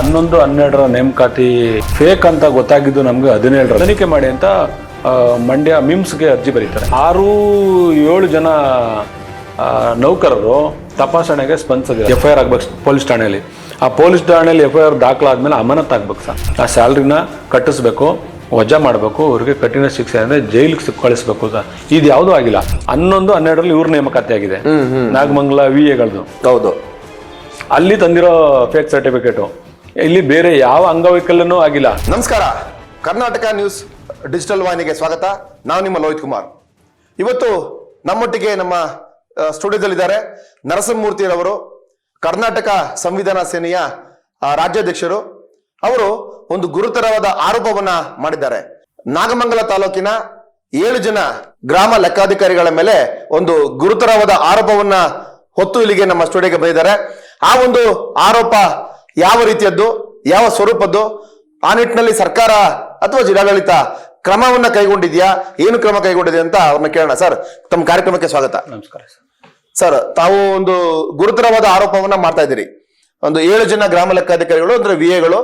11-12 ನೇಮಕಾತಿ ಫೇಕ್ ಅಂತ ಗೊತ್ತಾಗಿದ್ದು ನಮ್ಗೆ 17 ತನಿಖೆ ಮಾಡಿ ಅಂತ ಮಂಡ್ಯ ಮಿಮ್ಸ್ಗೆ ಅರ್ಜಿ ಬರೀತಾರೆ. 6-7 ಜನ ನೌಕರರು ತಪಾಸಣೆಗೆ ಸ್ಪಂದಿಸಿದೆ. FIR ಆಗ್ಬೇಕು ಪೊಲೀಸ್ ಠಾಣೆಯಲ್ಲಿ. ಆ ಪೊಲೀಸ್ ಠಾಣೆಯಲ್ಲಿ FIR ದಾಖಲಾದ್ಮೇಲೆ ಅಮಾನತ್ ಆಗ್ಬೇಕು ಸರ್. ಆ ಸ್ಯಾಲ್ರಿನ ಕಟ್ಟಿಸ್ಬೇಕು, ವಜಾ ಮಾಡಬೇಕು, ಅವ್ರಿಗೆ ಕಠಿಣ ಶಿಕ್ಷೆ ಅಂದ್ರೆ ಜೈಲಿಗೆ ಕಳಿಸ್ಬೇಕು ಸರ್. ಇದು ಯಾವುದೂ ಆಗಿಲ್ಲ. 11-12 ಇವ್ರ ನೇಮಕಾತಿ ಆಗಿದೆ. ನಾಗಮಂಗಲ VAಗಳದ್ದು. ಹೌದು, ಅಲ್ಲಿ ತಂದಿರೋ ಫೇಕ್ ಸರ್ಟಿಫಿಕೇಟು. ಇಲ್ಲಿ ಬೇರೆ ಯಾವ ಅಂಗವೈಕಲ್ಯನೂ ಆಗಿಲ್ಲ. ನಮಸ್ಕಾರ, ಕರ್ನಾಟಕ ನ್ಯೂಸ್ ಡಿಜಿಟಲ್ ವಾಹಿನಿಗೆ ಸ್ವಾಗತ. ನಾನು ನಿಮ್ಮ ಲೋಹಿತ್ ಕುಮಾರ್. ಇವತ್ತು ನಮ್ಮೊಟ್ಟಿಗೆ ನಮ್ಮ ಸ್ಟುಡಿಯೋದಲ್ಲಿದ್ದಾರೆ ನರಸಿಂಹಮೂರ್ತಿರವರು, ಕರ್ನಾಟಕ ಸಂವಿಧಾನ ಸೇನೆಯ ರಾಜ್ಯಾಧ್ಯಕ್ಷರು. ಅವರು ಒಂದು ಗುರುತರವಾದ ಆರೋಪವನ್ನ ಮಾಡಿದ್ದಾರೆ. ನಾಗಮಂಗಲ ತಾಲೂಕಿನ 7 ಜನ ಗ್ರಾಮ ಲೆಕ್ಕಾಧಿಕಾರಿಗಳ ಮೇಲೆ ಒಂದು ಗುರುತರವಾದ ಆರೋಪವನ್ನ ಹೊತ್ತು ಇಲ್ಲಿಗೆ ನಮ್ಮ ಸ್ಟುಡಿಯೋಗೆ ಬಂದಿದ್ದಾರೆ. ಆ ಒಂದು ಆರೋಪ ಯಾವ ರೀತಿಯದ್ದು, ಯಾವ ಸ್ವರೂಪದ್ದು, ಆ ನಿಟ್ಟಿನಲ್ಲಿ ಸರ್ಕಾರ ಅಥವಾ ಜಿಲ್ಲಾಡಳಿತ ಕ್ರಮವನ್ನ ಕೈಗೊಂಡಿದ್ಯಾ, ಏನು ಕ್ರಮ ಕೈಗೊಂಡಿದೆ ಅಂತ ಅವ್ರನ್ನ ಕೇಳೋಣ. ಸರ್, ತಮ್ಮ ಕಾರ್ಯಕ್ರಮಕ್ಕೆ ಸ್ವಾಗತ. ನಮಸ್ಕಾರ ಸರ್. ತಾವು ಒಂದು ಗುರುತರವಾದ ಆರೋಪವನ್ನ ಮಾಡ್ತಾ ಇದ್ದೀರಿ. ಒಂದು 7 ಜನ ಗ್ರಾಮ ಲೆಕ್ಕಾಧಿಕಾರಿಗಳು ಅಂದ್ರೆ VAಗಳು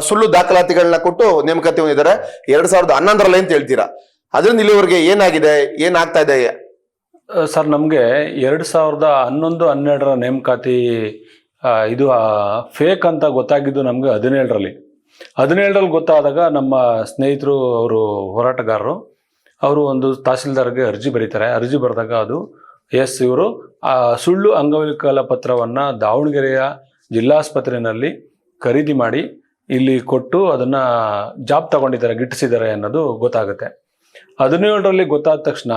ಸುಳ್ಳು ದಾಖಲಾತಿಗಳನ್ನ ಕೊಟ್ಟು ನೇಮಕಾತಿ ಹೊಂದಿದ್ದಾರೆ 2011ರಲ್ಲಿ ಅಂತ ಹೇಳ್ತೀರಾ. ಅದರಿಂದ ಇಲ್ಲಿವರೆಗೆ ಏನಾಗಿದೆ, ಏನಾಗ್ತಾ ಇದೆ? ಸರ್, ನಮಗೆ 2011-12 ನೇಮಕಾತಿ ಇದು ಫೇಕ್ ಅಂತ ಗೊತ್ತಾಗಿದ್ದು ನಮಗೆ 17ರಲ್ಲಿ ಗೊತ್ತಾದಾಗ ನಮ್ಮ ಸ್ನೇಹಿತರು, ಅವರು ಹೋರಾಟಗಾರರು, ಅವರು ಒಂದು ತಹಸೀಲ್ದಾರ್ಗೆ ಅರ್ಜಿ ಬರೀತಾರೆ. ಅರ್ಜಿ ಬರೆದಾಗ ಅದು ಇವರು ಸುಳ್ಳು ಅಂಗವಿಕಲ ಪತ್ರವನ್ನು ದಾವಣಗೆರೆಯ ಜಿಲ್ಲಾಸ್ಪತ್ರೆಯಲ್ಲಿ ಖರೀದಿ ಮಾಡಿ ಇಲ್ಲಿ ಕೊಟ್ಟು ಅದನ್ನು ಜಾಬ್ ತಗೊಂಡಿದ್ದಾರೆ, ಗಿಟ್ಟಿಸಿದ್ದಾರೆ ಅನ್ನೋದು ಗೊತ್ತಾಗುತ್ತೆ. 17ರಲ್ಲಿ ಗೊತ್ತಾದ ತಕ್ಷಣ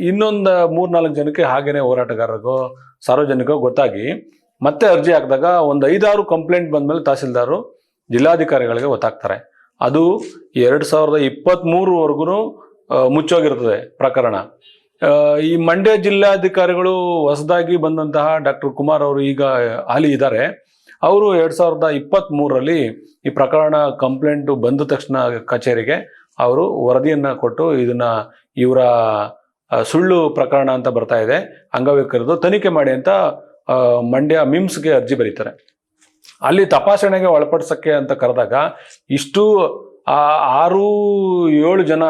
ಇನ್ನೊಂದು 3-4 ಜನಕ್ಕೆ ಹಾಗೇನೆ ಹೋರಾಟಗಾರರಿಗೋ ಸಾರ್ವಜನಿಕೋ ಗೊತ್ತಾಗಿ ಮತ್ತೆ ಅರ್ಜಿ ಹಾಕಿದಾಗ ಒಂದು 5-6 ಕಂಪ್ಲೇಂಟ್ ಬಂದ್ಮೇಲೆ ತಹಸೀಲ್ದಾರು ಜಿಲ್ಲಾಧಿಕಾರಿಗಳಿಗೆ ಗೊತ್ತಾಗ್ತಾರೆ. ಅದು 2023ವರೆಗೂ ಮುಚ್ಚೋಗಿರ್ತದೆ ಪ್ರಕರಣ. ಈ ಮಂಡ್ಯ ಜಿಲ್ಲಾಧಿಕಾರಿಗಳು ಹೊಸದಾಗಿ ಬಂದಂತಹ ಡಾಕ್ಟರ್ ಕುಮಾರ್ ಅವರು ಈಗ ಹಾಲಿ ಇದ್ದಾರೆ. ಅವರು 2023ರಲ್ಲಿ ಈ ಪ್ರಕರಣ ಕಂಪ್ಲೇಂಟ್ ಬಂದ ತಕ್ಷಣ ಕಚೇರಿಗೆ ಅವರು ವರದಿಯನ್ನ ಕೊಟ್ಟು ಇದನ್ನ ಇವರ ಸುಳ್ಳು ಪ್ರಕರಣ ಅಂತ ಬರ್ತಾ ಇದೆ, ಅಂಗವಿಕಲರದು ತನಿಖೆ ಮಾಡಿ ಅಂತ ಮಂಡ್ಯ ಮಿಮ್ಸ್ಗೆ ಅರ್ಜಿ ಬರೀತಾರೆ. ಅಲ್ಲಿ ತಪಾಸಣೆಗೆ ಒಳಪಡಿಸಕ್ಕೆ ಅಂತ ಕರೆದಾಗ ಇಷ್ಟು 6-7 ಜನ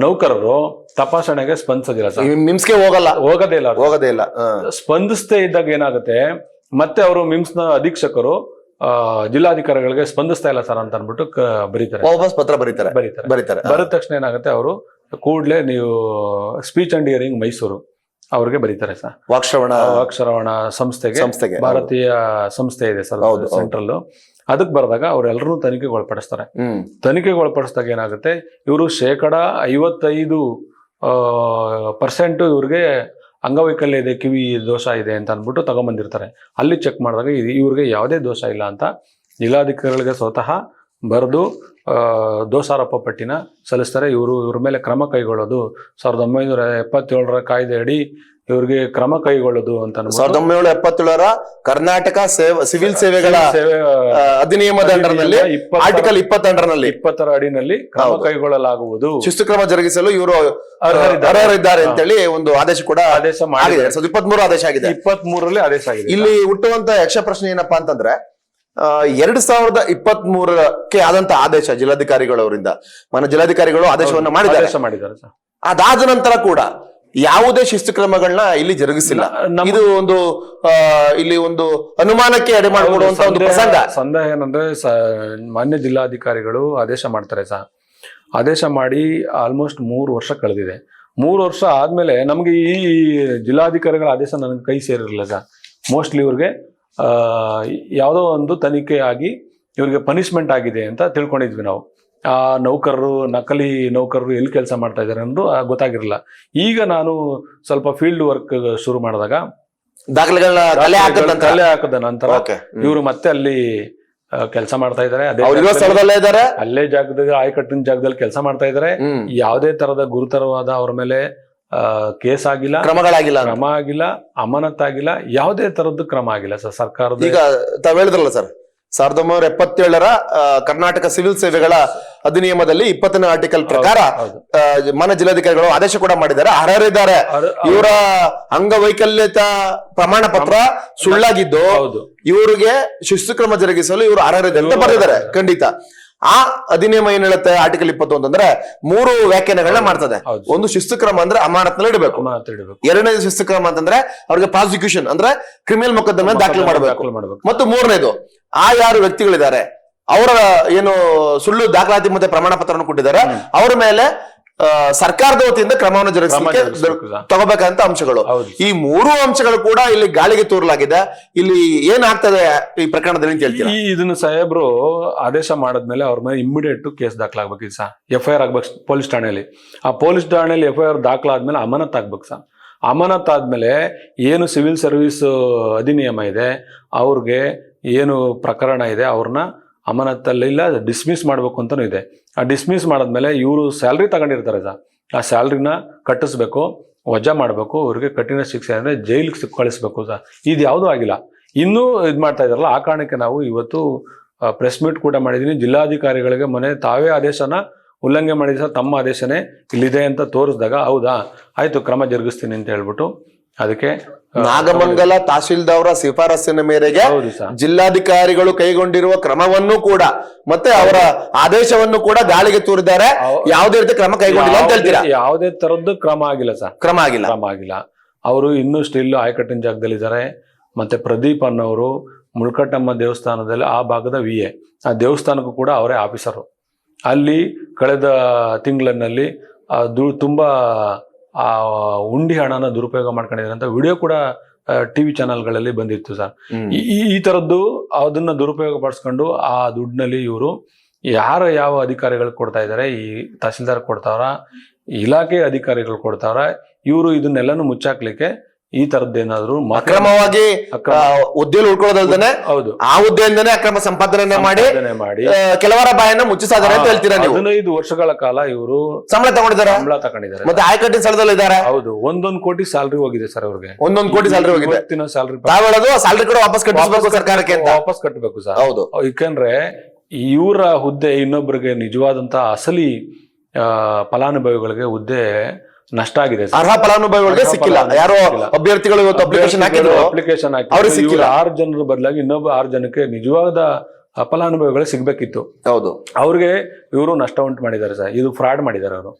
ನೌಕರರು ತಪಾಸಣೆಗೆ ಸ್ಪಂದಿಸೋದಿಲ್ಲ ಸರ್. ಮಿಮ್ಸ್ಗೆ ಹೋಗೋದೇ ಇಲ್ಲ. ಸ್ಪಂದಿಸದೇ ಇದ್ದಾಗ ಏನಾಗುತ್ತೆ, ಮತ್ತೆ ಅವರು ಮಿಮ್ಸ್ನ ಅಧೀಕ್ಷಕರು ಜಿಲ್ಲಾಧಿಕಾರಿಗಳಿಗೆ ಸ್ಪಂದಿಸ್ತಾ ಇಲ್ಲ ಸರ್ ಅಂತ ಅನ್ಬಿಟ್ಟು ಬರೀತಾರೆ, ವಾಪಸ್ ಪತ್ರ ಬರೀತಾರೆ. ಬರೆದ ತಕ್ಷಣ ಏನಾಗುತ್ತೆ, ಅವರು ಕೂಡಲೇ ನೀವು ಸ್ಪೀಚ್ ಅಂಡ್ ಹಿಯರಿಂಗ್ ಮೈಸೂರು ಅವ್ರಿಗೆ ಬರೀತಾರೆ ಸರ್. ವಾಕ್ಶ್ರವಣ ಸಂಸ್ಥೆಗೆ ಭಾರತೀಯ ಸಂಸ್ಥೆ ಇದೆ ಸರ್, ಸೆಂಟ್ರಲ್. ಅದಕ್ಕೆ ಬರೆದಾಗ ಅವರೆಲ್ಲರೂ ತನಿಖೆಗೆ ಒಳಪಡಿಸ್ತಾರೆ. ತನಿಖೆಗೆ ಒಳಪಡಿಸಿದಾಗ ಏನಾಗುತ್ತೆ, ಇವರು 55% ಇವ್ರಿಗೆ ಅಂಗವೈಕಲ್ಯ ಇದೆ, ಕಿವಿ ದೋಷ ಇದೆ ಅಂತ ಅಂದ್ಬಿಟ್ಟು ತಗೊಂಬಂದಿರ್ತಾರೆ. ಅಲ್ಲಿ ಚೆಕ್ ಮಾಡಿದಾಗ ಇವ್ರಿಗೆ ಯಾವುದೇ ದೋಷ ಇಲ್ಲ ಅಂತ ಜಿಲ್ಲಾಧಿಕಾರಿಗಳಿಗೆ ಸ್ವತಃ ಬರೆದು ದೋಷಾರೋಪ ಪಟ್ಟಿನ ಸಲ್ಲಿಸ್ತಾರೆ. ಇವ್ರ ಮೇಲೆ ಕ್ರಮ ಕೈಗೊಳ್ಳೋದು 1977ರ ಕಾಯ್ದೆ ಅಡಿ ಇವ್ರಿಗೆ ಕ್ರಮ ಕೈಗೊಳ್ಳೋದು ಅಂತ 1977ರ ಕರ್ನಾಟಕ ಸಿವಿಲ್ ಸೇವೆಗಳ ಅಧಿನಿಯಮದ ಅಂಡರ್ನಲ್ಲಿ ಆರ್ಟಿಕಲ್ 20ರ ಅಡಿನಲ್ಲಿ ಕ್ರಮ ಕೈಗೊಳ್ಳಲಾಗುವುದು, ಶಿಸ್ತು ಕ್ರಮ ಜರುಗಿಸಲು ಇವರು ಅರ್ಹರಿದ್ದಾರೆ ಅಂತೇಳಿ ಒಂದು ಆದೇಶ ಕೂಡ ಆಗಿದೆ. 2023 ಆದೇಶ ಆಗಿದೆ. 23ರಲ್ಲಿ ಆದೇಶ ಆಗಿದೆ. ಇಲ್ಲಿ ಹುಟ್ಟುವಂತ ಯಕ್ಷ ಪ್ರಶ್ನೆ ಏನಪ್ಪಾ ಅಂತಂದ್ರೆ, 2023ಕ್ಕೆ ಆದಂತ ಆದೇಶ ಜಿಲ್ಲಾಧಿಕಾರಿಗಳವರಿಂದ ಜಿಲ್ಲಾಧಿಕಾರಿಗಳು ಆದೇಶವನ್ನ ಮಾಡಿದ್ದಾರೆ. ಅದಾದ ನಂತರ ಕೂಡ ಯಾವುದೇ ಶಿಸ್ತು ಕ್ರಮಗಳನ್ನ ಇಲ್ಲಿ ಜರುಗಿಸಿಲ್ಲ. ಇದು ಒಂದು ಇಲ್ಲಿ ಒಂದು ಅನುಮಾನಕ್ಕೆ ಎಡೆ ಮಾಡಿಕೊಡುವಂತ ಒಂದು ಪ್ರಸಂಗ. ಸಂದೇಹ ಏನಂದ್ರೆ, ಮಾನ್ಯ ಜಿಲ್ಲಾಧಿಕಾರಿಗಳು ಆದೇಶ ಮಾಡ್ತಾರೆ ಸರ್. ಆದೇಶ ಮಾಡಿ ಆಲ್ಮೋಸ್ಟ್ 3 ವರ್ಷ ಕಳೆದಿದೆ. 3 ವರ್ಷ ಆದ್ಮೇಲೆ ನಮ್ಗೆ ಈ ಜಿಲ್ಲಾಧಿಕಾರಿಗಳ ಆದೇಶ ನನಗೆ ಕೈ ಸೇರಿರಲಿಲ್ಲ ಸರ್. ಮೋಸ್ಟ್ಲಿ ಇವ್ರಿಗೆ ಯಾವುದೋ ಒಂದು ತನಿಖೆ ಆಗಿ ಇವ್ರಿಗೆ ಪನಿಷ್ಮೆಂಟ್ ಆಗಿದೆ ಅಂತ ತಿಳ್ಕೊಂಡಿದ್ವಿ ನಾವು. ಆ ನಕಲಿ ನೌಕರರು ಎಲ್ಲಿ ಕೆಲಸ ಮಾಡ್ತಾ ಇದ್ದಾರೆ ಅನ್ನೋದು ಗೊತ್ತಾಗಿರಲಿಲ್ಲ. ಈಗ ನಾನು ಸ್ವಲ್ಪ ಫೀಲ್ಡ್ ವರ್ಕ್ ಶುರು ಮಾಡಿದಾಗ ದಾಖಲೆಗಳನ್ನ ಕಲೆ ಹಾಕದ ನಂತರ ಇವರು ಮತ್ತೆ ಅಲ್ಲಿ ಕೆಲಸ ಮಾಡ್ತಾ ಇದ್ದಾರೆ. ಅಲ್ಲೇ ಜಾಗದಲ್ಲಿ, ಆಯಕಟ್ಟಿನ ಜಾಗದಲ್ಲಿ ಕೆಲಸ ಮಾಡ್ತಾ ಇದ್ದಾರೆ. ಯಾವುದೇ ತರದ ಗುರುತರವಾದ ಅವ್ರ ಮೇಲೆ ಕೇಸ್ ಆಗಿಲ್ಲ, ಕ್ರಮ ಆಗಿಲ್ಲ, ಅಮಾನತ್ ಆಗಿಲ್ಲ, ಯಾವುದೇ ತರದ್ದು ಕ್ರಮ ಆಗಿಲ್ಲ ಸರ್ ಸರ್ಕಾರದ. ಈಗ ತಾವ್ ಹೇಳಿದ್ರಲ್ಲ ಸರ್, 1977 ಕರ್ನಾಟಕ ಸಿವಿಲ್ ಸೇವೆಗಳ ಅಧಿನಿಯಮದಲ್ಲಿ 20ನೇ ಆರ್ಟಿಕಲ್ ಪ್ರಕಾರ ಮಾನ್ಯ ಜಿಲ್ಲಾಧಿಕಾರಿಗಳು ಆದೇಶ ಕೂಡ ಮಾಡಿದ್ದಾರೆ, ಅರ್ಹರಿದ್ದಾರೆ. ಇವರ ಅಂಗವೈಕಲ್ಯತ ಪ್ರಮಾಣ ಪತ್ರ ಸುಳ್ಳಾಗಿದ್ದು ಇವರಿಗೆ ಶಿಸ್ತು ಕ್ರಮ ಜರುಗಿಸಲು ಇವರು ಅರ್ಹರಿದ್ದಾರೆ ಅಂತ ಬರೆದಿದ್ದಾರೆ. ಖಂಡಿತ ಆ ಅಧಿನಿಯಮ ಏನ್ ಹೇಳುತ್ತೆ ಆರ್ಟಿಕಲ್ 21 ಅಂದ್ರೆ 3 ವ್ಯಾಖ್ಯಾನಗಳನ್ನ ಮಾಡ್ತದೆ. ಒಂದು ಶಿಸ್ತು ಕ್ರಮ ಅಂದ್ರೆ ಅಮಾನತ್ನಲ್ಲಿ ಇಡಬೇಕು. ಎರಡನೇದು ಶಿಸ್ತು ಕ್ರಮ ಅಂತಂದ್ರೆ ಅವ್ರಿಗೆ ಪ್ರಾಸಿಕ್ಯೂಷನ್ ಅಂದ್ರೆ ಕ್ರಿಮಿನಲ್ ಮೊಕದ್ದಮೆ ದಾಖಲೆ ಮಾಡಬೇಕು. ಮತ್ತು ಮೂರನೇದು ಆ ಯಾರು ವ್ಯಕ್ತಿಗಳಿದ್ದಾರೆ ಅವರ ಏನು ಸುಳ್ಳು ದಾಖಲಾತಿ ಮತ್ತೆ ಪ್ರಮಾಣ ಪತ್ರವನ್ನು ಕೊಟ್ಟಿದ್ದಾರೆ ಅವರ ಮೇಲೆ ಸರ್ಕಾರದ ವತಿಯಿಂದ ಕ್ರಮವನ್ನು ಜರುಗಿಸಲಿಕ್ಕೆ ತಗೋಬೇಕಂತ ಅಂಶಗಳು. ಈ 3 ಅಂಶಗಳು ಕೂಡ ಇಲ್ಲಿ ಗಾಳಿಗೆ ತೂರಲಾಗಿದೆ. ಇಲ್ಲಿ ಏನಾಗ್ತದೆ ಈ ಪ್ರಕರಣದಲ್ಲಿ ಅಂತ ಹೇಳ್ತೀರಾ? ಇದನ್ನ ಸಾಹೇಬ್ರು ಆದೇಶ ಮಾಡದ್ಮೇಲೆ ಅವ್ರ ಮೇಲೆ ಇಮಿಡಿಯೇಟ್ ಕೇಸ್ ದಾಖಲಾಗ್ಬೇಕು ಸರ್, FIR ಆಗ್ಬೇಕು ಪೊಲೀಸ್ ಠಾಣೆಯಲ್ಲಿ. ಆ ಪೊಲೀಸ್ ಠಾಣೆಯಲ್ಲಿ FIR ದಾಖಲಾದ್ಮೇಲೆ ಅಮಾನತ್ ಆಗ್ಬೇಕು ಸರ್. ಅಮಾನತ್ ಆದ್ಮೇಲೆ ಏನು ಸಿವಿಲ್ ಸರ್ವಿಸ್ ಅಧಿನಿಯಮ ಇದೆ ಅವ್ರಿಗೆ ಏನು ಪ್ರಕರಣ ಇದೆ ಅವ್ರನ್ನ ಅಮಾನತ್ತಲ್ಲಿಲ್ಲ ಡಿಸ್ಮಿಸ್ ಮಾಡ್ಬೇಕು ಅಂತಲೂ ಇದೆ. ಆ ಡಿಸ್ಮಿಸ್ ಮಾಡಿದ್ಮೇಲೆ ಇವರು ಸ್ಯಾಲ್ರಿ ತಗೊಂಡಿರ್ತಾರೆ ಸರ್, ಆ ಸ್ಯಾಲ್ರಿನ ಕಟ್ಟಿಸ್ಬೇಕು, ವಜಾ ಮಾಡಬೇಕು, ಅವ್ರಿಗೆ ಕಠಿಣ ಶಿಕ್ಷೆ ಅಂದರೆ ಜೈಲಿಗೆ ಕಳಿಸ್ಬೇಕು ಸರ್. ಇದು ಯಾವುದೂ ಆಗಿಲ್ಲ, ಇನ್ನೂ ಇದು ಮಾಡ್ತಾ ಇದ್ದಾರಲ್ಲ. ಆ ಕಾರಣಕ್ಕೆ ನಾವು ಇವತ್ತು ಪ್ರೆಸ್ ಮೀಟ್ ಕೂಡ ಮಾಡಿದ್ದೀನಿ. ಜಿಲ್ಲಾಧಿಕಾರಿಗಳಿಗೆ ಮೊನ್ನೆ ತಾವೇ ಆದೇಶನ ಉಲ್ಲಂಘನೆ ಮಾಡಿದ ಸರ್, ತಮ್ಮ ಆದೇಶನೇ ಇಲ್ಲಿದೆ ಅಂತ ತೋರಿಸಿದಾಗ ಹೌದಾ ಆಯ್ತು ಕ್ರಮ ಜರುಗಿಸ್ತೀನಿ ಅಂತ ಹೇಳ್ಬಿಟ್ಟು ಅದಕ್ಕೆ ನಾಗಮಂಗಲ ತಹಶೀಲ್ದಾರ್ ಶಿಫಾರಸ್ಸಿನ ಮೇರೆಗೆ ಜಿಲ್ಲಾಧಿಕಾರಿಗಳು ಕೈಗೊಂಡಿರುವ ಕ್ರಮವನ್ನು ಕೂಡ ಮತ್ತೆ ಅವರ ಆದೇಶವನ್ನು ಕೂಡ ಗಾಳಿಗೆ ತೂರಿದ್ದಾರೆ. ಯಾವುದೇ ರೀತಿ ಕ್ರಮ ಕೈಗೊಂಡಿಲ್ಲ ಅಂತ ಹೇಳ್ತೀರಾ? ಯಾವುದೇ ತರದ್ದು ಕ್ರಮ ಆಗಿಲ್ಲ ಸರ್, ಕ್ರಮ ಆಗಿಲ್ಲ. ಅವರು ಇನ್ನೂ ಸ್ಟಿಲ್ ಆಯಕಟ್ಟಿನ ಜಾಗದಲ್ಲಿದ್ದಾರೆ. ಮತ್ತೆ ಪ್ರದೀಪ್ ಅನ್ನೋರು ಮುಳ್ಕಟ್ಟಮ್ಮ ದೇವಸ್ಥಾನದಲ್ಲಿ ಆ ಭಾಗದ VA, ಆ ದೇವಸ್ಥಾನಕ್ಕೂ ಕೂಡ ಅವರೇ ಆಫೀಸರು. ಅಲ್ಲಿ ಕಳೆದ ತಿಂಗಳಿನಲ್ಲಿ ತುಂಬಾ ಆ ಉಂಡಿ ಹಣನ ದುರುಪಯೋಗ ಮಾಡ್ಕೊಂಡಿದ್ದಾರೆ ಅಂತ ವಿಡಿಯೋ ಕೂಡ TV ಚಾನೆಲ್ಗಳಲ್ಲಿ ಬಂದಿತ್ತು ಸರ್. ಈ ತರದ್ದು ಅದನ್ನ ದುರುಪಯೋಗ ಪಡಿಸ್ಕೊಂಡು ಆ ದುಡ್ಡಿನಲ್ಲಿ ಇವರು ಯಾವ ಅಧಿಕಾರಿಗಳು ಕೊಡ್ತಾ ಇದ್ದಾರೆ, ಈ ತಹಸೀಲ್ದಾರ್ ಕೊಡ್ತಾವ್ರ, ಇಲಾಖೆ ಅಧಿಕಾರಿಗಳು ಕೊಡ್ತಾವ್ರ, ಇವರು ಇದನ್ನೆಲ್ಲನೂ ಮುಚ್ಚಾಕ್ಲಿಕ್ಕೆ ಈ ತರದ್ದೇನಾದ್ರು ಅಕ್ರಮವಾಗಿ ಹುದ್ದೆಯಲ್ಲಿ ಉಳ್ಕೊಳ್ಳೋದಲ್ದೇನೆ ಹೌದು ಆ ಹುದ್ದೆಯಿಂದನೇ ಅಕ್ರಮ ಸಂಪಾದನೆ ಮಾಡಿ ಕೆಲವರ ಬಾಯನ್ನ ಮುಚ್ಚಿಸಿದ್ದಾರೆ ಅಂತ ಹೇಳ್ತೀರಾ ನೀವು? 15 ವರ್ಷಗಳ ಕಾಲ ಇವರು ಸಂಬಳ ತಗೊಂಡಿದ್ದಾರೆ ಮತ್ತೆ ಆಯಕಟ್ಟಿನ ಸ್ಥಳದಲ್ಲಿ ಇದ್ದಾರೆ. ಹೌದು, 1 ಕೋಟಿ ಸ್ಯಾಲ್ರಿ ಹೋಗಿದೆ ಸರ್ ಅವ್ರಿಗೆ. 1 ಕೋಟಿ ಸ್ಯಾಲ್ರಿ ಹೋಗಿದೆ. ಸ್ಯಾಲ್ರಿ ಸ್ಯಾಲ್ರಿ ಕೂಡ ವಾಪಸ್ ಕಟ್ಟಿಸಬೇಕು ಸರ್ಕಾರಕ್ಕೆ ಅಂತ. ವಾಪಸ್ ಕಟ್ಟಬೇಕು ಸರ್. ಹೌದು, ಯಾಕಂದ್ರೆ ಇವರ ಹುದ್ದೆ ಇನ್ನೊಬ್ಬರಿಗೆ ನಿಜವಾದಂತ ಅಸಲಿ ಫಲಾನುಭವಿಗಳಿಗೆ ಹುದ್ದೆ ನಷ್ಟ ಆಗಿದೆ. ಅರ್ಹ ಫಲಾನುಭವಿಗಳಿಗೆ ಸಿಕ್ಕಿಲ್ಲ. ಯಾರೋ ಅಭ್ಯರ್ಥಿಗಳು ಇವತ್ತು ಅಪ್ಲಿಕೇಶನ್ ಹಾಕಿದ್ರು, ಅವ್ರಿಗೆ ಸಿಕ್ಕಿಲ್ಲ. 6 ಜನರ ಬದಲಾಗಿ ಇನ್ನೊಬ್ಬ 6 ಜನಕ್ಕೆ ನಿಜವಾದ ಫಲಾನುಭವಿಗಳು ಸಿಗ್ಬೇಕಿತ್ತು. ಹೌದು, ಅವ್ರಿಗೆ ಇವರು ನಷ್ಟ ಉಂಟು ಮಾಡಿದ್ದಾರೆ ಸರ್. ಇದು ಫ್ರಾಡ್ ಮಾಡಿದ್ದಾರೆ ಅವರು.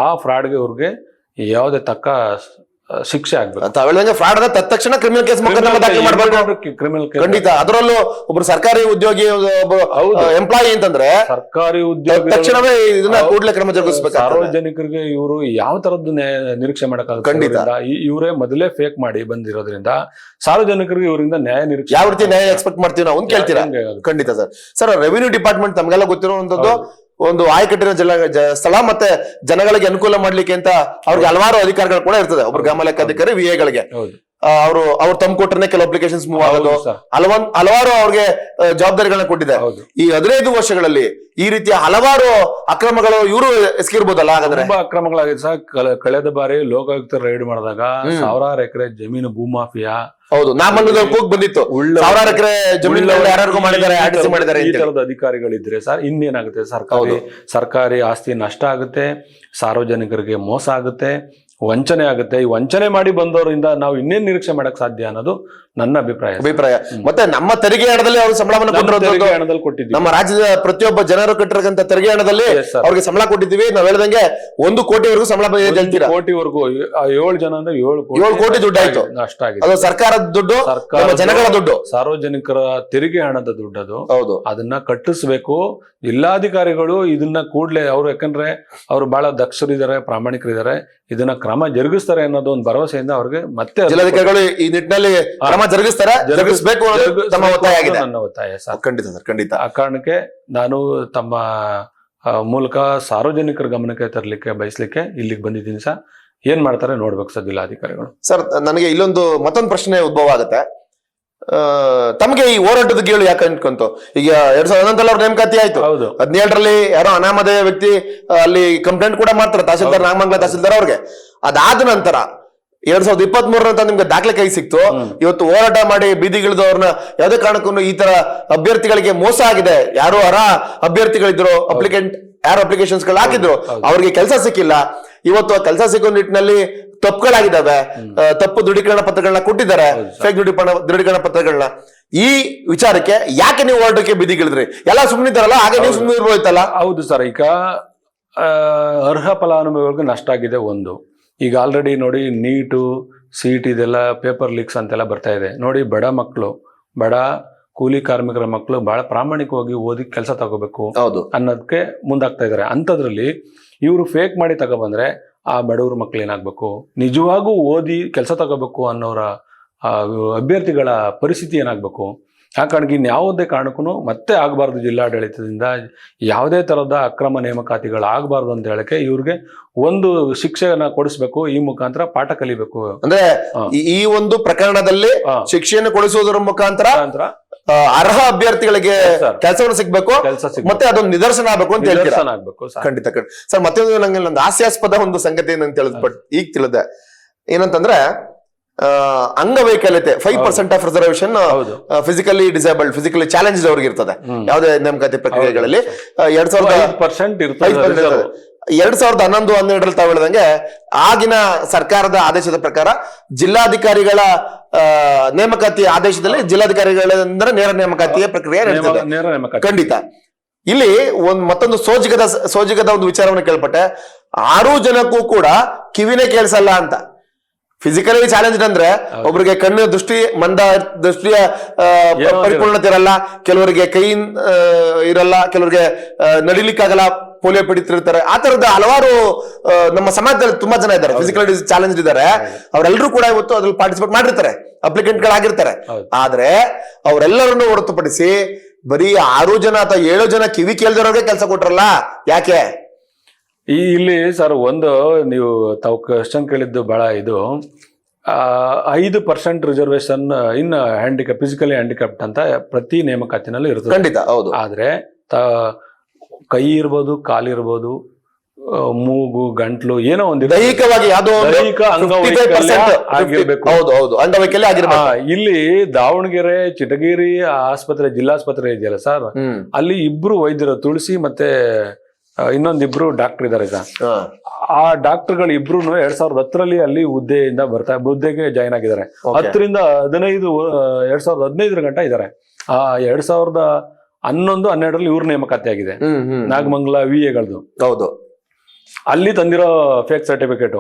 ಆ ಫ್ರಾಡ್ಗೆ ಇವ್ರಿಗೆ ಯಾವುದೇ ತಕ್ಕ ಶಿಕ್ಷೆ ಆಗ್ಬೇಕು. ಫ್ರಾಡ್ ಆದ ತಕ್ಷಣ ಕ್ರಿಮಿನಲ್ ಕೇಸ್ ದಾಖಲೆ ಮಾಡಬೇಕು. ಕ್ರಿಮಿನಲ್ ಖಂಡಿತ. ಅದರಲ್ಲೂ ಒಬ್ರು ಸರ್ಕಾರಿ ಉದ್ಯೋಗಿ ಎಂಪ್ಲಾಯಿ ಅಂತಂದ್ರೆ ಸರ್ಕಾರಿ ಉದ್ಯೋಗಿ ತಕ್ಷಣವೇ ಇದನ್ನ ಕೂಡಲೇ ಕ್ರಮ ಜರುಗಿಸಬೇಕು. ಸಾರ್ವಜನಿಕರಿಗೆ ಇವರು ಯಾವ ತರದ್ದು ನಿರೀಕ್ಷೆ ಮಾಡಕ್ಕಾಗುತ್ತೆ? ಖಂಡಿತ. ಇವರೇ ಮೊದಲೇ ಫೇಕ್ ಮಾಡಿ ಬಂದಿರೋದ್ರಿಂದ ಸಾರ್ವಜನಿಕರಿಗೆ ಇವರಿಂದ ನ್ಯಾಯ ನಿರೀಕ್ಷೆ ಯಾವ ರೀತಿ ನ್ಯಾಯ ಎಕ್ಸ್ಪೆಕ್ಟ್ ಮಾಡ್ತೀವಿ ನಾವು ಅಂತ ಕೇಳ್ತೀರಾ? ಖಂಡಿತ ಸರ್. ಸರ್, ರೆವಿನ್ಯೂ ಡಿಪಾರ್ಟ್ಮೆಂಟ್ ತಮಗೆಲ್ಲ ಗೊತ್ತಿರುವಂತದ್ದು ಒಂದು ಆಯಕಟ್ಟಿನ ಸ್ಥಳ ಮತ್ತೆ ಜನಗಳಿಗೆ ಅನುಕೂಲ ಮಾಡ್ಲಿಕ್ಕೆ ಅಂತ ಅವ್ರಿಗೆ ಹಲವಾರು ಅಧಿಕಾರಿಗಳು ಕೂಡ ಇರ್ತದೆ. ಒಬ್ರು ಗ್ರಾಮ ಲೆಕ್ಕಾಧಿಕಾರಿ VAಗಳಿಗೆ ಅವ್ರು ತಮ್ಮ ಕೊಟ್ಟರೆ ಕೆಲವು ಅಪ್ಲಿಕೇಶನ್ಸ್ ಮೂವ್ ಆಗೋದು, ಹಲವಾರು ಅವ್ರಿಗೆ ಜವಾಬ್ದಾರಿಗಳನ್ನ ಕೊಟ್ಟಿದ್ದಾರೆ. ಈ 15 ವರ್ಷಗಳಲ್ಲಿ ಈ ರೀತಿಯ ಹಲವಾರು ಅಕ್ರಮಗಳು ಇವರು ಎಸಗಿರ್ಬೋದಲ್ಲ? ಹಾಗಾದ್ರೆ ತುಂಬಾ ಅಕ್ರಮಗಳಾಗಿದೆ ಸರ್. ಕಳೆದ ಬಾರಿ ಲೋಕಾಯುಕ್ತ ರೈಡ್ ಮಾಡಿದಾಗ 1000 ಎಕರೆ ಜಮೀನು ಭೂಮಾಫಿಯಾ, ಹೌದು, ನಾಮಂಗಲದಲ್ಲಿ ಕೂಗ್ ಬಂದಿತ್ತು, 1000 ಎಕರೆ ಜಮೀನು ಯಾರ್ಯಾರಿಗೂ ಮಾಡಿದ್ದಾರೆ, ಈ ತರದ ಅಧಿಕಾರಿಗಳಿದ್ರೆ ಸರ್ ಇನ್ನೇನಾಗುತ್ತೆ? ಸರ್ಕಾರಿ ಆಸ್ತಿ ನಷ್ಟ ಆಗುತ್ತೆ, ಸಾರ್ವಜನಿಕರಿಗೆ ಮೋಸ ಆಗುತ್ತೆ, ವಂಚನೆ ಆಗುತ್ತೆ. ಈ ವಂಚನೆ ಮಾಡಿ ಬಂದವರಿಂದ ನಾವು ಇನ್ನೇನ್ ನಿರೀಕ್ಷೆ ಮಾಡಕ್ ಸಾಧ್ಯ ಅನ್ನೋದು ನನ್ನ ಅಭಿಪ್ರಾಯ. ಮತ್ತೆ ನಮ್ಮ ತೆರಿಗೆ ಹಣದಲ್ಲಿ ಅವರು ಸಂಬಳವನ್ನು ಕೊಟ್ಟಿದ್ದೀವಿ. ನಮ್ಮ ರಾಜ್ಯದ ಪ್ರತಿಯೊಬ್ಬ ಜನರು ಕಟ್ಟಿರತಕ್ಕಂಥ ತೆರಿಗೆ ಹಣದಲ್ಲಿ ಅವ್ರಿಗೆ ಸಂಬಳ ಕೊಟ್ಟಿದ್ದೀವಿ. ನಾವ್ ಹೇಳ್ದಂಗೆ 1 ಕೋಟಿವರೆಗೂ ಸಂಬಳ ಹೇಳ್ತೀರಾ? ಕೋಟಿವರೆಗೂ 7 ಜನ ಅಂದ್ರೆ 7 ಕೋಟಿ ದುಡ್ಡು ಆಯ್ತು. ನಷ್ಟ ಆಗಿದೆ. ಅದು ಸರ್ಕಾರದ ದುಡ್ಡು, ಜನಗಳ ದುಡ್ಡು, ಸಾರ್ವಜನಿಕರ ತೆರಿಗೆ ಹಣದ ದುಡ್ಡು ಅದು. ಹೌದು, ಅದನ್ನ ಕಟ್ಟಿಸ್ಬೇಕು. ಜಿಲ್ಲಾಧಿಕಾರಿಗಳು ಇದನ್ನ ಕೂಡ್ಲೆ ಅವ್ರು, ಯಾಕಂದ್ರೆ ಅವ್ರು ಬಹಳ ದಕ್ಷರಿದ್ದಾರೆ, ಪ್ರಾಮಾಣಿಕರಿದ್ದಾರೆ, ಇದನ್ನ ಕ್ರಮ ಜರುಗಿಸ್ತಾರೆ ಅನ್ನೋದು ಒಂದು ಭರವಸೆಯಿಂದ ಅವ್ರಿಗೆ ಮತ್ತೆ ಜಿಲ್ಲಾಧಿಕಾರಿಗಳು ಈ ನಿಟ್ಟಿನಲ್ಲಿ ಕ್ರಮ ಜರುಗಿಸ್ತಾರೆ, ಜರುಗಿಸಬೇಕು ಅನ್ನೋದು ನಮ್ಮ ಒತ್ತಾಯ ಆಗಿದೆ. ನನ್ನ ಒತ್ತಾಯ ಸರ್. ಖಂಡಿತ ಸರ್, ಖಂಡಿತ. ಆ ಕಾರಣಕ್ಕೆ ನಾನು ತಮ್ಮ ಮೂಲಕ ಸಾರ್ವಜನಿಕರ ಗಮನಕ್ಕೆ ತರಲಿಕ್ಕೆ ಬಯಸ್ಲಿಕ್ಕೆ ಇಲ್ಲಿಗೆ ಬಂದಿದ್ದೀನಿ ಸರ್. ಏನ್ ಮಾಡ್ತಾರೆ ನೋಡ್ಬೇಕು ಸರ್ ಜಿಲ್ಲಾಧಿಕಾರಿಗಳು. ಸರ್, ನನಗೆ ಇಲ್ಲೊಂದು ಮತ್ತೊಂದು ಪ್ರಶ್ನೆ ಉದ್ಭವ ಆಗುತ್ತೆ. ತಮಗೆ ಈ ಹೋರಾಟದ ಗೇಳು ಯಾಕೆ ಅನ್ಕೊಂತು? ಈಗ 2011 ಅವ್ರ ನೇಮಕಾತಿ ಆಯ್ತು. 17ರಲ್ಲಿ ಯಾರೋ ಅನಾಮಧೇಯ ವ್ಯಕ್ತಿ ಅಲ್ಲಿ ಕಂಪ್ಲೇಂಟ್ ಕೂಡ ಮಾಡ್ತಾರೆ ತಹಸೀಲ್ದಾರ್, ನಾಗಮಂಗಲ ತಹಸೀಲ್ದಾರ್ ಅವ್ರಿಗೆ. ಅದಾದ ನಂತರ 2023 ಅಂತ ನಿಮ್ಗೆ ದಾಖಲೆ ಕೈ ಸಿಕ್ತು. ಇವತ್ತು ಹೋರಾಟ ಮಾಡಿ ಬೀದಿಗಿಳಿದವ್ರನ್ನ ಯಾವುದೇ ಕಾರಣಕ್ಕೂ ಈ ತರ ಅಭ್ಯರ್ಥಿಗಳಿಗೆ ಮೋಸ ಆಗಿದೆ. ಯಾರು ಅರ್ಹ ಅಭ್ಯರ್ಥಿಗಳಿದ್ರು, ಯಾರು ಅಪ್ಲಿಕೇಶನ್ಸ್ ಗಳು ಹಾಕಿದ್ರು, ಅವ್ರಿಗೆ ಕೆಲಸ ಸಿಕ್ಕಿಲ್ಲ. ಇವತ್ತು ಆ ಕೆಲಸ ಸಿಕ್ಕೋ ನಿಟ್ಟಿನಲ್ಲಿ ತಪ್ಪುಗಳಾಗಿದ್ದಾವೆ. ತಪ್ಪು ದೃಢೀಕರಣ ಪತ್ರಗಳನ್ನ ಕೊಟ್ಟಿದ್ದಾರೆ, ಫೇಕ್ ದೃಢೀಕರಣ ಪತ್ರಗಳನ್ನ. ಈ ವಿಚಾರಕ್ಕೆ ಯಾಕೆ ನೀವು ಹೋರಾಟಕ್ಕೆ ಬೀದಿಗಿಳಿದ್ರಿ? ಎಲ್ಲ ಸುಮ್ಮನಿದ್ದಾರಲ್ಲ, ಹಾಗೆ ನೀವು ಸುಮ್ಮನೆ ಇರ್ಬೋಯ್ತಲ್ಲ. ಹೌದು ಸರ್, ಈಗ ಅರ್ಹ ಫಲಾನುಭವಿಗಳಿಗೆ ನಷ್ಟ ಆಗಿದೆ ಒಂದು. ಈಗ ಆಲ್ರೆಡಿ ನೋಡಿ ನೀಟು CET ಇದೆಲ್ಲ ಪೇಪರ್ ಲೀಕ್ಸ್ ಅಂತೆಲ್ಲ ಬರ್ತಾ ಇದೆ ನೋಡಿ. ಬಡ ಮಕ್ಕಳು, ಬಡ ಕೂಲಿ ಕಾರ್ಮಿಕರ ಮಕ್ಕಳು ಬಹಳ ಪ್ರಾಮಾಣಿಕವಾಗಿ ಓದಿ ಕೆಲಸ ತಗೋಬೇಕು ಅನ್ನೋದಕ್ಕೆ ಮುಂದಾಗ್ತಾ ಇದ್ದಾರೆ. ಅಂಥದ್ರಲ್ಲಿ ಇವರು ಫೇಕ್ ಮಾಡಿ ತಗೊಬಂದ್ರೆ ಆ ಬಡವ್ರ ಮಕ್ಳು ಏನಾಗ್ಬೇಕು? ನಿಜವಾಗೂ ಓದಿ ಕೆಲಸ ತಗೋಬೇಕು ಅನ್ನೋರ ಅಭ್ಯರ್ಥಿಗಳ ಪರಿಸ್ಥಿತಿ ಏನಾಗ್ಬೇಕು? ಆ ಕಾರಣಕ್ಕೆ ಇನ್ಯಾವುದೇ ಕಾರಣಕ್ಕೂ ಮತ್ತೆ ಆಗಬಾರ್ದು. ಜಿಲ್ಲಾಡಳಿತದಿಂದ ಯಾವುದೇ ತರದ ಅಕ್ರಮ ನೇಮಕಾತಿಗಳು ಆಗಬಾರ್ದು ಅಂತ ಹೇಳಕ್ಕೆ ಇವ್ರಿಗೆ ಒಂದು ಶಿಕ್ಷೆಯನ್ನ ಕೊಡಿಸ್ಬೇಕು. ಈ ಮುಖಾಂತರ ಪಾಠ ಕಲಿಬೇಕು. ಅಂದ್ರೆ ಈ ಒಂದು ಪ್ರಕರಣದಲ್ಲಿ ಶಿಕ್ಷೆಯನ್ನು ಕೊಡಿಸುವುದರ ಮುಖಾಂತರ ಅರ್ಹ ಅಭ್ಯರ್ಥಿಗಳಿಗೆ ಕೆಲಸವನ್ನು ಸಿಗ್ಬೇಕು, ಮತ್ತೆ ಅದೊಂದು ನಿದರ್ಶನ ಆಗ್ಬೇಕು ಅಂತ ಹೇಳ್ತೀರಾ? ಖಂಡಿತ ಸರ್. ಮತ್ತೊಂದು ನಂಗೆ ಒಂದು ಹಾಸ್ಯಾಸ್ಪದ ಒಂದು ಸಂಗತಿ ನಂಗೆ ಈಗ ತಿಳಿದೆ. ಏನಂತಂದ್ರೆ ಅಂಗವೈಕಲ್ಯತೆ 5% of reservation physically disabled, physically challenged ಅವ್ರಿಗೆ ಇರ್ತದೆ ಯಾವುದೇ ನೇಮಕಾತಿ ಪ್ರಕ್ರಿಯೆಗಳಲ್ಲಿ. 2011-12 ತಾವು ಹೇಳಿದಂಗೆ ಆಗಿನ ಸರ್ಕಾರದ ಆದೇಶದ ಪ್ರಕಾರ ಜಿಲ್ಲಾಧಿಕಾರಿಗಳ ನೇಮಕಾತಿ ಆದೇಶದಲ್ಲಿ ಜಿಲ್ಲಾಧಿಕಾರಿಗಳಿಂದ ನೇರ ನೇಮಕಾತಿಯ ಪ್ರಕ್ರಿಯೆ ನಡೀತದೆ. ಖಂಡಿತ. ಇಲ್ಲಿ ಮತ್ತೊಂದು ಸೋಜಿಗದ ಒಂದು ವಿಚಾರವನ್ನು ಕೇಳ್ಪಟ್ಟೆ. 6 ಜನಕ್ಕೂ ಕೂಡ ಕಿವಿನೇ ಕೇಳಿಸಲ್ಲ ಅಂತ. ಫಿಸಿಕಲಿ ಚಾಲೆಂಜ್ ಅಂದ್ರೆ ಒಬ್ಬರಿಗೆ ಕಣ್ಣು ದೃಷ್ಟಿಯ ಪರಿಪೂರ್ಣತೆ ಇರಲ್ಲ, ಕೆಲವರಿಗೆ ಕೈ ಇರಲ್ಲ, ಕೆಲವರಿಗೆ ನಡಿಲಿಕ್ಕಾಗಲ್ಲ, ಪೋಲಿಯೋ ಪೀಡಿತರಿರ್ತಾರೆ. ಆ ತರದ ಹಲವಾರು ನಮ್ಮ ಸಮಾಜದಲ್ಲಿ ತುಂಬಾ ಜನ ಇದ್ದಾರೆ, ಫಿಸಿಕಲಿ ಚಾಲೆಂಜ್ ಇದ್ದಾರೆ. ಅವರೆಲ್ಲರೂ ಕೂಡ ಇವತ್ತು ಅದ್ರಲ್ಲಿ ಪಾರ್ಟಿಸಿಪೇಟ್ ಮಾಡಿರ್ತಾರೆ, ಅಪ್ಲಿಕೆಂಟ್ ಗಳಾಗಿರ್ತಾರೆ. ಆದ್ರೆ ಅವರೆಲ್ಲರನ್ನು ಹೊರತುಪಡಿಸಿ ಬರೀ 6 ಜನ ಅಥವಾ 7 ಜನ ಕಿವಿ ಕೇಳ್ದಿರೋರಿಗೆ ಕೆಲಸ ಕೊಟ್ರಲ್ಲ, ಯಾಕೆ? ಇಲ್ಲಿ ಸರ್ ಒಂದು ನೀವು ತಾವು ಕ್ವಶನ್ ಕೇಳಿದ್ದು ಬಹಳ ಇದು 5% ರಿಸರ್ವೇಶನ್ ಇನ್ ಹ್ಯಾಂಡಿಕ್ಯಾಪ್, ಫಿಸಿಕಲಿ ಹ್ಯಾಂಡಿಕ್ಯಾಪ್ಟ್ ಅಂತ ಪ್ರತಿ ನೇಮಕಾತಿನಲ್ಲಿ ಇರ್ತದೆ. ಖಂಡಿತ ಹೌದು. ಆದ್ರೆ ಕೈ ಇರ್ಬೋದು, ಕಾಲಿರ್ಬೋದು, ಮೂಗು, ಗಂಟ್ಲು, ಏನೋ ಒಂದು ದೈಹಿಕವಾಗಿ ದೈಹಿಕ ಅಂಗವೈಕಲ್ಯ ಆಗಿರ್ಬೇಕು. ಇಲ್ಲಿ ದಾವಣಗೆರೆ ಚಿಟಗೇರಿ ಆಸ್ಪತ್ರೆ, ಜಿಲ್ಲಾಸ್ಪತ್ರೆ ಇದೆಯಲ್ಲ ಸರ್, ಅಲ್ಲಿ 2 ವೈದ್ಯರು, ತುಳಸಿ ಮತ್ತೆ ಇನ್ನೊಂದಿಬ್ರು ಡಾಕ್ಟರ್ ಇದಾರೆ ಸರ್. ಆ ಡಾಕ್ಟರ್ಗಳು ಇಬ್ರು 2010 ಅಲ್ಲಿ ಹುದ್ದೆಗೆ ಜಾಯ್ನ್ ಆಗಿದ್ದಾರೆ. 10ರಿಂದ 15 2015 ಗಂಟ ಇದ್ದಾರೆ. 2011-12 ಇವ್ರ ನೇಮಕಾತಿ ಆಗಿದೆ. ನಾಗಮಂಗಲ VA ಹೌದು. ಅಲ್ಲಿ ತಂದಿರೋ ಫೇಕ್ ಸರ್ಟಿಫಿಕೇಟ್.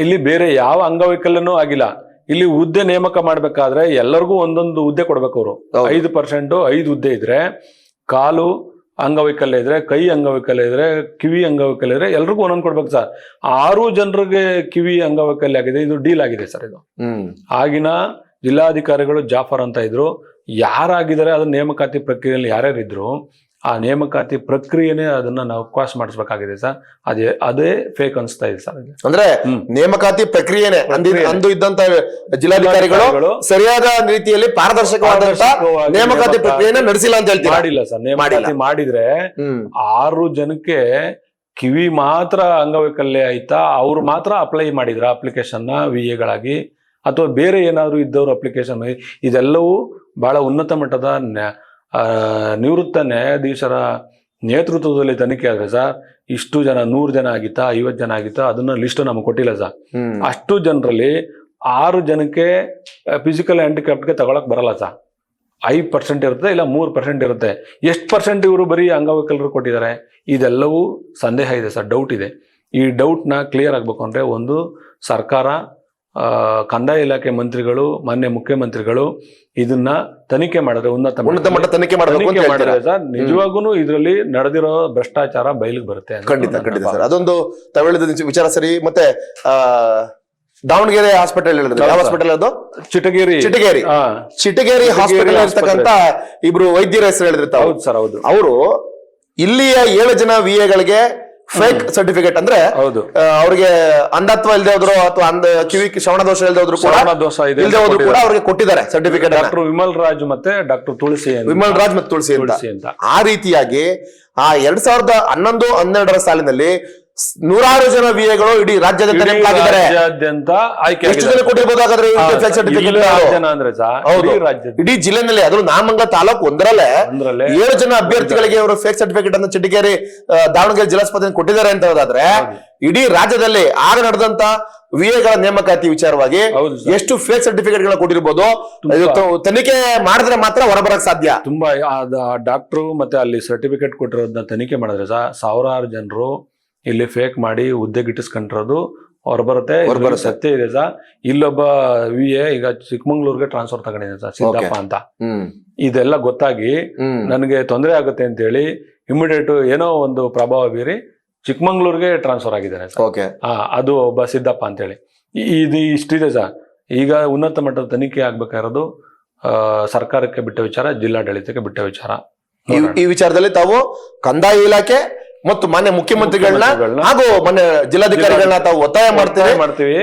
ಇಲ್ಲಿ ಬೇರೆ ಯಾವ ಅಂಗವೈಕಲ್ಯನೂ ಆಗಿಲ್ಲ. ಇಲ್ಲಿ ಹುದ್ದೆ ನೇಮಕ ಮಾಡ್ಬೇಕಾದ್ರೆ ಎಲ್ಲರಿಗೂ ಒಂದೊಂದು ಹುದ್ದೆ ಕೊಡ್ಬೇಕು ಅವರು. 5% 5 ಹುದ್ದೆ ಇದ್ರೆ, ಕಾಲು ಅಂಗವೈಕಲ್ಯ ಇದ್ರೆ, ಕೈ ಅಂಗವೈಕಲ್ಯ ಇದ್ರೆ, ಕಿವಿ ಅಂಗವೈಕಲ್ಯ ಇದ್ರೆ ಎಲ್ರಿಗೂ ಒಂದೊಂದು ಕೊಡ್ಬೇಕು ಸರ್. 6 ಜನರಿಗೆ ಕಿವಿ ಅಂಗವೈಕಲ್ಯ ಆಗಿದೆ. ಇದು ಡೀಲ್ ಆಗಿದೆ ಸರ್. ಇದು ಆಗಿನ ಜಿಲ್ಲಾಧಿಕಾರಿಗಳು ಜಾಫರ್ ಅಂತ ಇದ್ರು. ಯಾರಾಗಿದ್ದಾರೆ ಅದನ್ನ ನೇಮಕಾತಿ ಪ್ರಕ್ರಿಯೆಯಲ್ಲಿ ಯಾರ್ಯಾರಿದ್ರು ಆ ನೇಮಕಾತಿ ಪ್ರಕ್ರಿಯೆನೇ ಅದನ್ನ ನಾವು ಕ್ವಾಶ್ ಮಾಡಿಸ್ಬೇಕಾಗಿದೆ ಸರ್. ಅದೇ ಫೇಕ್ ಅನ್ಸ್ತಾ ಇದೆ ಸರ್. ಅಂದ್ರೆ ನೇಮಕಾತಿ ಪ್ರಕ್ರಿಯೆನೇ ಅಂದು ಇದ್ದಂತ ಜಿಲ್ಲಾಧಿಕಾರಿಗಳು ಸರಿಯಾದ ರೀತಿಯಲ್ಲಿ ಪಾರದರ್ಶಕವಾದಂತ ನೇಮಕಾತಿ ಪ್ರಕ್ರಿಯೆನ ನಡೆಸಿಲ್ಲ ಅಂತ ಹೇಳ್ತೀವಿ. ಮಾಡಿಲ್ಲ ಸರ್. ನೇಮಕಾತಿ ಮಾಡಿದ್ರೆ 6 ಜನಕ್ಕೆ ಕಿವಿ ಮಾತ್ರ ಅಂಗವೈಕಲ್ಯ ಆಯ್ತಾ, ಅವ್ರು ಮಾತ್ರ ಅಪ್ಲೈ ಮಾಡಿದ್ರ ಅಪ್ಲಿಕೇಶನ್ VA ಅಥವಾ ಬೇರೆ ಏನಾದ್ರು ಇದ್ದವ್ರು ಅಪ್ಲಿಕೇಶನ್. ಇದೆಲ್ಲವೂ ಬಹಳ ಉನ್ನತ ಮಟ್ಟದ ನಿವೃತ್ತ ನ್ಯಾಯಾಧೀಶರ ನೇತೃತ್ವದಲ್ಲಿ ತನಿಖೆ ಆದ್ರೆ ಸರ್, ಇಷ್ಟು ಜನ 100 ಜನ ಆಗಿತ್ತಾ, 50 ಜನ ಆಗಿತ್ತಾ, ಅದನ್ನ ಲಿಸ್ಟ್ ನಮ್ಗೆ ಕೊಟ್ಟಿಲ್ಲ ಸರ್. ಅಷ್ಟು ಜನರಲ್ಲಿ 6 ಜನಕ್ಕೆ ಫಿಸಿಕಲ್ ಹ್ಯಾಂಡಿಕ್ಯಾಪ್ಟ್ಗೆ ತಗೊಳಕ್ ಬರಲ್ಲ ಸರ್. 5% ಇರುತ್ತೆ, ಇಲ್ಲ 3% ಇರುತ್ತೆ. ಎಷ್ಟು ಪರ್ಸೆಂಟ್ ಇವರು ಬರೀ ಅಂಗವೈಕಲ್ಯರು ಕೊಟ್ಟಿದ್ದಾರೆ? ಇದೆಲ್ಲವೂ ಸಂದೇಹ ಇದೆ ಸರ್, ಡೌಟ್ ಇದೆ. ಈ ಡೌಟ್ನ ಕ್ಲಿಯರ್ ಆಗ್ಬೇಕು ಅಂದ್ರೆ ಒಂದು ಸರ್ಕಾರ, ಕಂದಾಯ ಇಲಾಖೆ ಮಂತ್ರಿಗಳು, ಮಾನ್ಯ ಮುಖ್ಯಮಂತ್ರಿಗಳು ಇದನ್ನ ತನಿಖೆ ಮಾಡಿದ್ರೆ, ಉನ್ನತ ಮಟ್ಟ ತನಿಖೆ ಮಾಡಿದ್ರೆ ಸರ್, ನಿಜವಾಗೂ ಇದರಲ್ಲಿ ನಡೆದಿರೋ ಭ್ರಷ್ಟಾಚಾರ ಬಯಲಿಗೆ ಬರುತ್ತೆ. ಖಂಡಿತ ಸರ್. ಅದೊಂದು ತಮಿಳಿದ ವಿಚಾರ ಸರಿ. ಮತ್ತೆ ದಾವಣಗೆರೆ ಹಾಸ್ಪಿಟಲ್ ಹೇಳಿದ್ರೆ, ಯಾವ ಹಾಸ್ಪಿಟಲ್ ಅದು? ಚಿಟಗೇರಿ ಹಾಸ್ಪಿಟಲ್ ಇರ್ತಕ್ಕಂತ 2 ವೈದ್ಯರ ಹೆಸರು ಹೇಳಿದಿರ್ತಾರೆ. ಹೌದು ಸರ್, ಹೌದು. ಅವರು ಇಲ್ಲಿಯ 7 ಜನ VA ಫೇಕ್ ಸರ್ಟಿಫಿಕೇಟ್ ಅಂದ್ರೆ ಅವ್ರಿಗೆ ಅಂಧತ್ವ ಇಲ್ಲದೆ ಹೋದ್ರು ಅಥವಾ ಕಿವಿ ಶ್ರವಣ ದೋಷ ಇಲ್ಲದೆ ಹೋದ್ರು ಕೂಡ ಅವ್ರಿಗೆ ಕೊಟ್ಟಿದ್ದಾರೆ ಸರ್ಟಿಫಿಕೇಟ್. ಡಾಕ್ಟರ್ ವಿಮಲ್ ರಾಜ್ ಮತ್ತೆ ಡಾಕ್ಟರ್ ತುಳಸಿ ಅಂತ. ಆ ರೀತಿಯಾಗಿ ಆ 2011-12 ಸಾಲಿನಲ್ಲಿ ನೂರಾರು ಜನ ವಿಎಗಳು ಇಡೀ ರಾಜ್ಯಾದ್ಯಂತ ನೇಮಕಾಗಿದ್ದಾರೆ. ರಾಜ್ಯಾದ್ಯಂತ ಆಯ್ಕೆ ಎಷ್ಟು ಜನ ಕೊಟ್ಟಿರ್ಬೋದು ಹಾಗಾದ್ರೆ ಫ್ಲೆಕ್ಸ್ ಸರ್ಟಿಫಿಕೇಟ್? ಜನ ಅಂದ್ರೆ ಹೌದು, ಇಡೀ ಜಿಲ್ಲೆನಲ್ಲಿ, ಅದು ನಾಮಂಗಲ ತಾಲೂಕು ಒಂದರಲ್ಲೇ 7 ಜನ ಅಭ್ಯರ್ಥಿಗಳಿಗೆ ಅವರು ಫೇಕ್ ಸರ್ಟಿಫಿಕೇಟ್ ಅನ್ನು ಚಿಟಿಕೇರಿ ದಾವಣಗೆರೆ ಜಿಲ್ಲಾಸ್ಪತ್ರೆ ಕೊಟ್ಟಿದ್ದಾರೆ ಅಂತ ಹೇಳೋದಾದ್ರೆ, ಇಡೀ ರಾಜ್ಯದಲ್ಲಿ ಆಗ ನಡೆದಂತ ವಿಎಗಳ ನೇಮಕಾತಿ ವಿಚಾರವಾಗಿ ಎಷ್ಟು ಫೇಕ್ ಸರ್ಟಿಫಿಕೇಟ್ ಗಳನ್ನ ಕೊಟ್ಟಿರ್ಬೋದು, ತನಿಖೆ ಮಾಡಿದ್ರೆ ಮಾತ್ರ ಹೊರಬರಕ್ ಸಾಧ್ಯ. ತುಂಬಾ ಡಾಕ್ಟ್ರು ಮತ್ತೆ ಅಲ್ಲಿ ಸರ್ಟಿಫಿಕೇಟ್ ಕೊಟ್ಟಿರೋದನ್ನ ತನಿಖೆ ಮಾಡಿದ್ರೆ ಸಾವಿರಾರು ಜನರು ಇಲ್ಲಿ ಫೇಕ್ ಮಾಡಿ ಹುದ್ದೆ ಗಿಟ್ಟಿಸ್ಕೊಂಡಿರೋದು ಹೊರಬರುತ್ತೆ. ಸತ್ಯ ಇದೆ ಸರ್. ಇಲ್ಲೊಬ್ಬ ವಿಎ ಈಗ ಚಿಕ್ಕಮಂಗ್ಳೂರ್ಗೆ ಟ್ರಾನ್ಸ್ಫರ್ ತಗೊಂಡಿದೆ ಸರ್, ಸಿದ್ದಪ್ಪ ಅಂತ. ಇದೆಲ್ಲ ಗೊತ್ತಾಗಿ ನನಗೆ ತೊಂದರೆ ಆಗುತ್ತೆ ಅಂತ ಹೇಳಿ ಇಮಿಡಿಯೇಟ್ ಏನೋ ಒಂದು ಪ್ರಭಾವ ಬೀರಿ ಚಿಕ್ಕಮಂಗ್ಳೂರ್ಗೆ ಟ್ರಾನ್ಸ್ಫರ್ ಆಗಿದ್ದಾನೆ ಸರ್. ಅದು ಒಬ್ಬ ಸಿದ್ದಪ್ಪ ಅಂತ ಹೇಳಿ. ಇದು ಇಷ್ಟಿದೆ ಸರ್. ಈಗ ಉನ್ನತ ಮಟ್ಟದ ತನಿಖೆ ಆಗ್ಬೇಕಾಗಿರೋದು ಸರ್ಕಾರಕ್ಕೆ ಬಿಟ್ಟ ವಿಚಾರ, ಜಿಲ್ಲಾಡಳಿತಕ್ಕೆ ಬಿಟ್ಟ ವಿಚಾರ. ಈ ವಿಚಾರದಲ್ಲಿ ತಾವು ಕಂದಾಯ ಇಲಾಖೆ ಮತ್ತು ಮಾನ್ಯ ಮುಖ್ಯಮಂತ್ರಿಗಳನ್ನ ಹಾಗೂ ಮಾನ್ಯ ಜಿಲ್ಲಾಧಿಕಾರಿಗಳನ್ನ ತಾವು ಒತ್ತಾಯ ಮಾಡ್ತೀವಿ.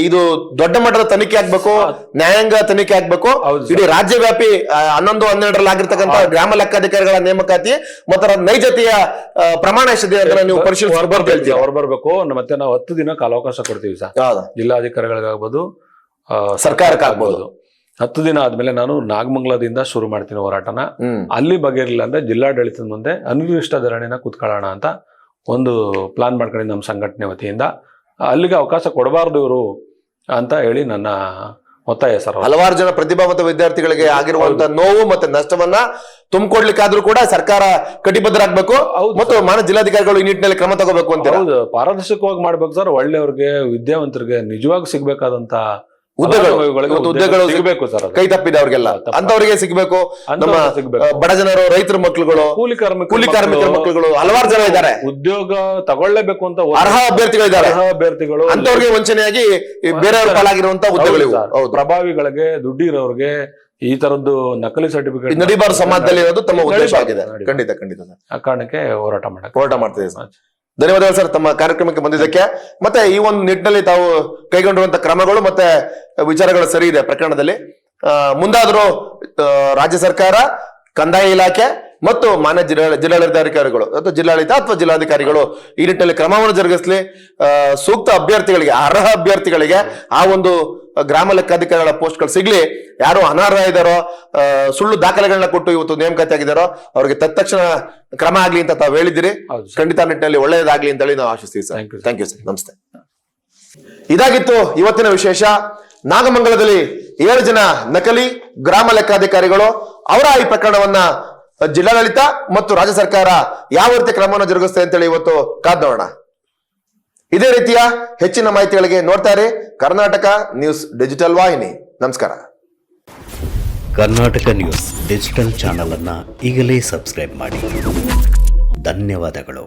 ಇದು ದೊಡ್ಡ ಮಟ್ಟದ ತನಿಖೆ ಆಗ್ಬೇಕು, ನ್ಯಾಯಾಂಗ ತನಿಖೆ ಆಗ್ಬೇಕು. ಇಡೀ ರಾಜ್ಯವ್ಯಾಪಿ 11-12 ಆಗಿರ್ತಕ್ಕಂಥ ಗ್ರಾಮ ಲೆಕ್ಕಾಧಿಕಾರಿಗಳ ನೇಮಕಾತಿ ಮತ್ತು ನೈಜತೆಯ ಪ್ರಮಾಣ ಎಷ್ಟಿದೆ ಅಂತ ನೀವು ಪರಿಶೀಲಿಸಿ ಹೊರಬರ್ಬೇಕು. ಮತ್ತೆ ನಾವು 10 ದಿನ ಕಾಲಾವಕಾಶ ಕೊಡ್ತೀವಿ ಸರ್, ಜಿಲ್ಲಾಧಿಕಾರಿಗಳಿಗಾಗ್ಬೋದು, ಸರ್ಕಾರಕ್ಕೆ ಆಗ್ಬೋದು. 10 ದಿನ ಆದ್ಮೇಲೆ ನಾನು ನಾಗಮಂಗಲದಿಂದ ಶುರು ಮಾಡ್ತೀನಿ ಹೋರಾಟನ. ಅಲ್ಲಿ ಬಗೆಯಿರಲಿಲ್ಲ ಅಂದ್ರೆ ಜಿಲ್ಲಾಡಳಿತದ ಮುಂದೆ ಅನಿರ್ದಿಷ್ಟ ಧರಣಿನ ಕೂತ್ಕೊಳ್ಳೋಣ ಅಂತ ಒಂದು ಪ್ಲಾನ್ ಮಾಡ್ಕೊಂಡು ನಮ್ಮ ಸಂಘಟನೆ ವತಿಯಿಂದ ಅಲ್ಲಿಗೆ ಅವಕಾಶ ಕೊಡಬಾರ್ದು ಇವರು ಅಂತ ಹೇಳಿ ನನ್ನ ಒತ್ತಾಯ ಸರ್. ಹಲವಾರು ಜನ ಪ್ರತಿಭಾವಂತ ವಿದ್ಯಾರ್ಥಿಗಳಿಗೆ ಆಗಿರುವಂತ ನೋವು ಮತ್ತೆ ನಷ್ಟವನ್ನ ತುಂಬಿಕೊಡ್ಲಿಕ್ಕಾದ್ರೂ ಕೂಡ ಸರ್ಕಾರ ಕಟಿಬದ್ಧರಾಗಬೇಕು ಮತ್ತು ಮಾನ್ಯ ಜಿಲ್ಲಾಧಿಕಾರಿಗಳು ಈ ನಿಟ್ಟಿನಲ್ಲಿ ಕ್ರಮ ತಗೋಬೇಕು ಅಂತ. ಹೌದು, ಪಾರದರ್ಶಕವಾಗಿ ಮಾಡ್ಬೇಕು ಸರ್. ಒಳ್ಳೆಯವ್ರಿಗೆ, ವಿದ್ಯಾವಂತರಿಗೆ ನಿಜವಾಗಿ ಸಿಗ್ಬೇಕಾದಂತ ಹುದ್ದೆಗಳು ಸಿಗಬೇಕು ಸರ್. ಕೈ ತಪ್ಪಿದೆ ಅವ್ರಿಗೆಲ್ಲ, ಅಂತವರಿಗೆ ಸಿಗ್ಬೇಕು. ನಮ್ಮ ಬಡ ಜನರು, ರೈತರ ಮಕ್ಕಳುಗಳು, ಕೂಲಿ ಕಾರ್ಮಿಕರ ಮಕ್ಕಳುಗಳು ಹಲವಾರು ಜನ ಇದ್ದಾರೆ, ಉದ್ಯೋಗ ತಗೊಳ್ಳೇಬೇಕು ಅಂತ ಅರ್ಹ ಅಭ್ಯರ್ಥಿಗಳು ಅಂತವ್ರಿಗೆ ವಂಚನೆಯಾಗಿ ಬೇರೆಯವ್ರ ಪಾಲಾಗಿರುವಂತಹ ಹುದ್ದೆಗಳು. ಪ್ರಭಾವಿಗಳಿಗೆ, ದುಡ್ಡಿರೋರ್ಗೆ ಈ ತರದ್ದು ನಕಲಿ ಸರ್ಟಿಫಿಕೇಟ್ ನಡಿಬಾರ ಸಮಾಜದಲ್ಲಿ ಇರೋದು ತಮ್ಮ ಉದ್ದೇಶ ಆಗಿದೆ. ಖಂಡಿತ ಆ ಕಾರಣಕ್ಕೆ ಹೋರಾಟ ಮಾಡ್ತಿದೆ ಸರ್. ಧನ್ಯವಾದಗಳು ಸರ್ ತಮ್ಮ ಕಾರ್ಯಕ್ರಮಕ್ಕೆ ಬಂದಿದ್ದಕ್ಕೆ. ಮತ್ತೆ ಈ ಒಂದು ನಿಟ್ಟಿನಲ್ಲಿ ತಾವು ಕೈಗೊಂಡಿರುವಂತ ಕ್ರಮಗಳು ಮತ್ತೆ ವಿಚಾರಗಳು ಸರಿ ಇದೆ ಪ್ರಕರಣದಲ್ಲಿ. ಮುಂದಾದರೂ ರಾಜ್ಯ ಸರ್ಕಾರ, ಕಂದಾಯ ಇಲಾಖೆ ಮತ್ತು ಮಾನ್ಯ ಜಿಲ್ಲಾಡಳಿತಾಧಿಕಾರಿಗಳು ಅಥವಾ ಜಿಲ್ಲಾಡಳಿತ ಅಥವಾ ಜಿಲ್ಲಾಧಿಕಾರಿಗಳು ಈ ನಿಟ್ಟಿನಲ್ಲಿ ಕ್ರಮವನ್ನು ಜರುಗಿಸಲಿ. ಸೂಕ್ತ ಅಭ್ಯರ್ಥಿಗಳಿಗೆ, ಅರ್ಹ ಅಭ್ಯರ್ಥಿಗಳಿಗೆ ಆ ಒಂದು ಗ್ರಾಮ ಲೆಕ್ಕಾಧಿಕಾರಿಗಳ ಪೋಸ್ಟ್ಗಳು ಸಿಗ್ಲಿ. ಯಾರು ಅನರ್ಹ ಇದ್ದಾರೋ, ಸುಳ್ಳು ದಾಖಲೆಗಳನ್ನ ಕೊಟ್ಟು ಇವತ್ತು ನೇಮಕಾತಿ ಆಗಿದ್ದಾರೋ ಅವ್ರಿಗೆ ತತ್ಕ್ಷಣ ಕ್ರಮ ಆಗ್ಲಿ ಅಂತ ತಾವು ಹೇಳಿದಿರಿ. ಖಂಡಿತ ನಿಟ್ಟಿನಲ್ಲಿ ಒಳ್ಳೆಯದಾಗ್ಲಿ ಅಂತ ಹೇಳಿ ನಾವು ಆಶಿಸ್ತೀವಿ ಸರ್. Thank you sir. ನಮಸ್ತೆ. ಇದಾಗಿತ್ತು ಇವತ್ತಿನ ವಿಶೇಷ. ನಾಗಮಂಗಲದಲ್ಲಿ 7 ಜನ ನಕಲಿ ಗ್ರಾಮ ಲೆಕ್ಕಾಧಿಕಾರಿಗಳು, ಅವರ ಈ ಪ್ರಕರಣವನ್ನ ಜಿಲ್ಲಾಡಳಿತ ಮತ್ತು ರಾಜ್ಯ ಸರ್ಕಾರ ಯಾವ ರೀತಿ ಕ್ರಮವನ್ನು ಜರುಗಿಸುತ್ತೆ ಅಂತೇಳಿ ಇವತ್ತು ಕಾದ್ ನೋಡೋಣ. ಇದೇ ರೀತಿಯ ಹೆಚ್ಚಿನ ಮಾಹಿತಿಗಳಿಗೆ ನೋಡ್ತಾ ಇರಿ ಕರ್ನಾಟಕ ನ್ಯೂಸ್ ಡಿಜಿಟಲ್ ವಾಹಿನಿ. ನಮಸ್ಕಾರ. ಕರ್ನಾಟಕ ನ್ಯೂಸ್ ಡಿಜಿಟಲ್ ಚಾನಲ್ ಅನ್ನು ಈಗಲೇ ಸಬ್ಸ್ಕ್ರೈಬ್ ಮಾಡಿ. ಧನ್ಯವಾದಗಳು.